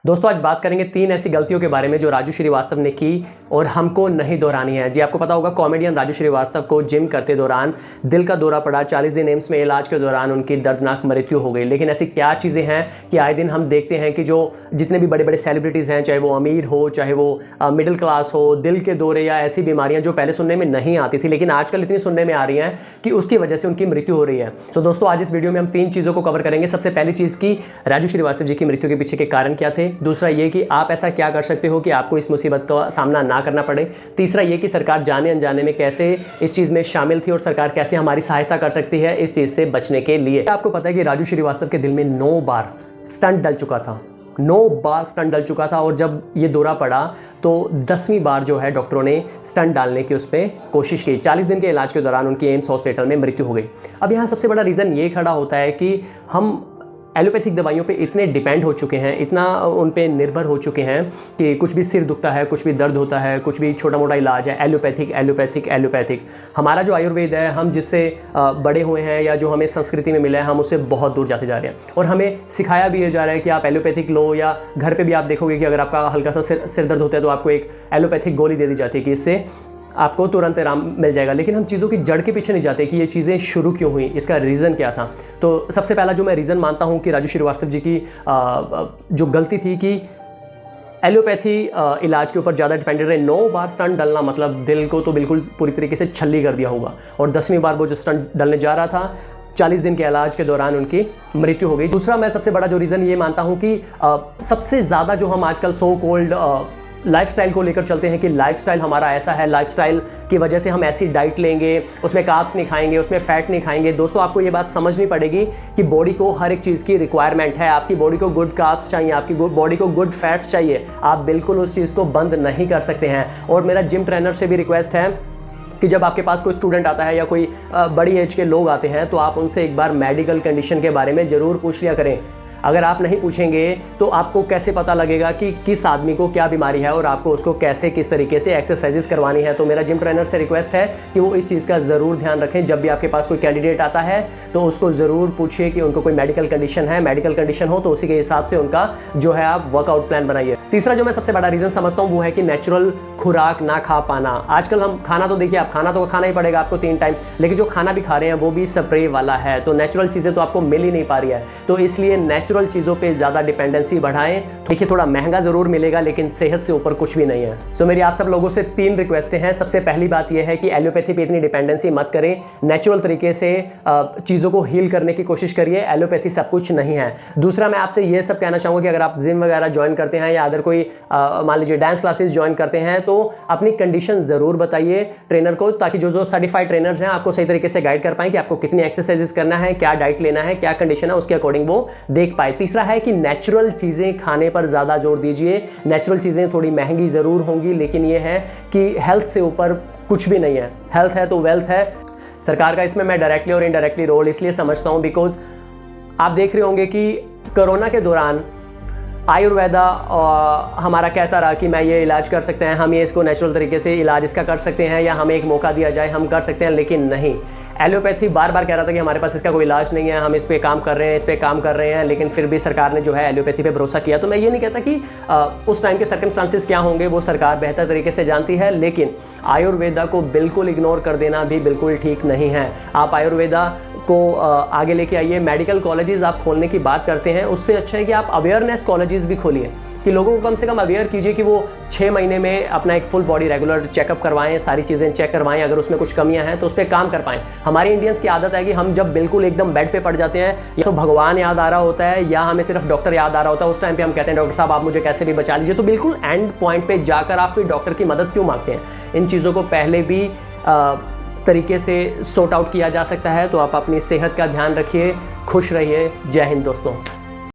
दोस्तों आज बात करेंगे 3 ऐसी गलतियों के बारे में जो राजू श्रीवास्तव ने की और हमको नहीं दोहरानी है। जी आपको पता होगा कॉमेडियन राजू श्रीवास्तव को जिम करते दौरान दिल का दौरा पड़ा, 40 दिन एम्स में इलाज के दौरान उनकी दर्दनाक मृत्यु हो गई। लेकिन ऐसी क्या चीज़ें हैं कि आए दिन हम देखते हैं कि जो जितने भी बड़े बड़े सेलिब्रिटीज़ हैं, चाहे वो अमीर हो चाहे वो मिडिल क्लास हो, दिल के दौरे या ऐसी बीमारियाँ जो पहले सुनने में नहीं आती थी लेकिन आजकल इतनी सुनने में आ रही हैं कि उसकी वजह से उनकी मृत्यु हो रही है। तो दोस्तों आज इस वीडियो में हम 3 चीज़ों को कवर करेंगे। सबसे पहली चीज़ की राजू श्रीवास्तव जी की मृत्यु के पीछे के कारण क्या थे। दूसरा ये कि आप ऐसा क्या कर सकते हो कि आपको इस मुसीबत का सामना ना करना पड़े। तीसरा ये कि सरकार जाने अनजाने में कैसे इस चीज़ में शामिल थी और सरकार कैसे हमारी सहायता कर सकती है इस चीज़ से बचने के लिए। आपको पता है कि राजू श्रीवास्तव के दिल में 9 बार स्टंट डल चुका था, 9 बार स्टंट डल चुका था और जब ये दौरा पड़ा तो 10वीं बार जो है डॉक्टरों ने स्टंट डालने की उस पर कोशिश की। 40 दिन के इलाज के दौरान उनकी एम्स हॉस्पिटल में मृत्यु हो गई। अब यहाँ सबसे बड़ा रीज़न ये खड़ा होता है कि हम एलोपैथिक दवाइयों पे इतने डिपेंड हो चुके हैं, इतना उन पे निर्भर हो चुके हैं कि कुछ भी सिर दुखता है, कुछ भी दर्द होता है, कुछ भी छोटा मोटा इलाज है, एलोपैथिक एलोपैथिक एलोपैथिक। हमारा जो आयुर्वेद है, हम जिससे बड़े हुए हैं या जो हमें संस्कृति में मिला है, हम उससे बहुत दूर जाते जा रहे हैं और हमें सिखाया भी ये जा रहा है कि आप एलोपैथिक लो। या घर पर भी आप देखोगे कि अगर आपका हल्का सा सिर दर्द होता है तो आपको एक एलोपैथिक गोली दे दी जाती है कि इससे आपको तुरंत आराम मिल जाएगा। लेकिन हम चीज़ों की जड़ के पीछे नहीं जाते कि ये चीज़ें शुरू क्यों हुई, इसका रीज़न क्या था। तो सबसे पहला जो मैं रीज़न मानता हूँ कि राजू श्रीवास्तव जी की जो गलती थी कि एलोपैथी इलाज के ऊपर ज़्यादा डिपेंडेंट रहे। 9 बार स्टंट डलना मतलब दिल को तो बिल्कुल पूरी तरीके से छल्ली कर दिया होगा और 10वीं बार वो जो स्टंट डलने जा रहा था, 40 दिन के इलाज के दौरान उनकी मृत्यु हो गई। दूसरा मैं सबसे बड़ा जो रीज़न ये मानता हूँ कि सबसे ज़्यादा जो हम आजकल सो कोल्ड लाइफस्टाइल को लेकर चलते हैं कि लाइफस्टाइल हमारा ऐसा है, लाइफस्टाइल की वजह से हम ऐसी डाइट लेंगे, उसमें कार्ब्स नहीं खाएंगे, उसमें फैट नहीं खाएंगे। दोस्तों आपको ये बात समझनी पड़ेगी कि बॉडी को हर एक चीज़ की रिक्वायरमेंट है। आपकी बॉडी को गुड कार्ब्स चाहिए, आपकी बॉडी को गुड फैट्स चाहिए। आप बिल्कुल उस चीज़ को बंद नहीं कर सकते हैं। और मेरा जिम ट्रेनर से भी रिक्वेस्ट है कि जब आपके पास कोई स्टूडेंट आता है या कोई बड़ी एज के लोग आते हैं तो आप उनसे एक बार मेडिकल कंडीशन के बारे में ज़रूर पूछ लिया करें। अगर आप नहीं पूछेंगे तो आपको कैसे पता लगेगा कि किस आदमी को क्या बीमारी है और आपको उसको कैसे किस तरीके से एक्सरसाइजेस करवानी है। तो मेरा जिम ट्रेनर से रिक्वेस्ट है कि वो इस चीज़ का ज़रूर ध्यान रखें। जब भी आपके पास कोई कैंडिडेट आता है तो उसको ज़रूर पूछिए कि उनको कोई मेडिकल कंडीशन है। मेडिकल कंडीशन हो तो उसी के हिसाब से उनका जो है आप वर्कआउट प्लान बनाइए। तीसरा जो मैं सबसे बड़ा रीज़न समझता हूँ वो है कि नेचुरल खुराक ना खा पाना। आजकल हम खाना तो देखिए, आप खाना तो खाना ही पड़ेगा आपको 3 टाइम, लेकिन जो खाना भी खा रहे हैं वो भी स्प्रे वाला है। तो नेचुरल चीज़ें तो आपको मिल ही नहीं पा रही है। तो इसलिए नेचुरल चीज़ों पे ज़्यादा डिपेंडेंसी बढ़ाएं। देखिए थोड़ा महंगा ज़रूर मिलेगा लेकिन सेहत से ऊपर कुछ भी नहीं है। सो मेरी आप सब लोगों से 3 रिक्वेस्टें हैं। सबसे पहली बात यह है कि एलोपैथी पे इतनी डिपेंडेंसी मत करें, नेचुरल तरीके से चीज़ों को हील करने की कोशिश करिए। एलोपैथी सब कुछ नहीं है। दूसरा मैं आपसे ये सब कहना चाहूँगा कि अगर आप जिम वगैरह ज्वाइन करते हैं या अगर कोई मान लीजिए डांस क्लासेस ज्वाइन करते हैं तो अपनी कंडीशन ज़रूर बताइए ट्रेनर को, ताकि जो सर्टिफाइड ट्रेनर्स हैं आपको सही तरीके से गाइड कर पाएँ कि आपको कितनी एक्सरसाइजेस करना है, क्या डाइट लेना है, क्या कंडीशन है, उसके अकॉर्डिंग वो देख पाए। तीसरा है कि नेचुरल चीज़ें खाने पर ज़्यादा जोर दीजिए। नेचुरल चीज़ें थोड़ी महंगी ज़रूर होंगी लेकिन ये है कि हेल्थ से ऊपर कुछ भी नहीं है। हेल्थ है तो वेल्थ है। सरकार का इसमें मैं डायरेक्टली और इनडायरेक्टली रोल इसलिए समझता हूँ बिकॉज आप देख रहे होंगे कि कोरोना के दौरान आयुर्वेदा हमारा कहता रहा कि मैं ये इलाज कर सकते हैं, हम ये इसको नेचुरल तरीके से इलाज इसका कर सकते हैं या हमें एक मौका दिया जाए हम कर सकते हैं, लेकिन नहीं। एलोपैथी बार बार कह रहा था कि हमारे पास इसका कोई इलाज नहीं है, हम इस पे काम कर रहे हैं, इस पे काम कर रहे हैं, लेकिन फिर भी सरकार ने जो है एलोपैथी पे भरोसा किया। तो मैं ये नहीं कहता कि उस टाइम के सर्कमस्टांसेस क्या होंगे वो सरकार बेहतर तरीके से जानती है, लेकिन आयुर्वेदा को बिल्कुल इग्नोर कर देना भी बिल्कुल ठीक नहीं है। आप आयुर्वेदा को आगे लेके आइए। मेडिकल कॉलेजेस आप खोलने की बात करते हैं, उससे अच्छा है कि आप अवेयरनेस कॉलेजेस भी खोलिए कि लोगों को कम से कम अवेयर कीजिए कि वो 6 महीने में अपना एक फुल बॉडी रेगुलर चेकअप करवाएं, सारी चीज़ें चेक करवाएं, अगर उसमें कुछ कमियां हैं तो उस पर काम कर पाएं। हमारे इंडियंस की आदत है कि हम जब बिल्कुल एकदम बेड पे पड़ जाते हैं या तो भगवान याद आ रहा होता है या हमें सिर्फ डॉक्टर याद आ रहा होता है, उस टाइम पे हम कहते हैं डॉक्टर साहब आप मुझे कैसे भी बचा लीजिए। तो बिल्कुल एंड पॉइंट पर जाकर आप फिर डॉक्टर की मदद क्यों मांगते हैं। इन चीज़ों को पहले भी तरीके से सॉर्ट आउट किया जा सकता है। तो आप अपनी सेहत का ध्यान रखिए, खुश रहिए। जय हिंद दोस्तों।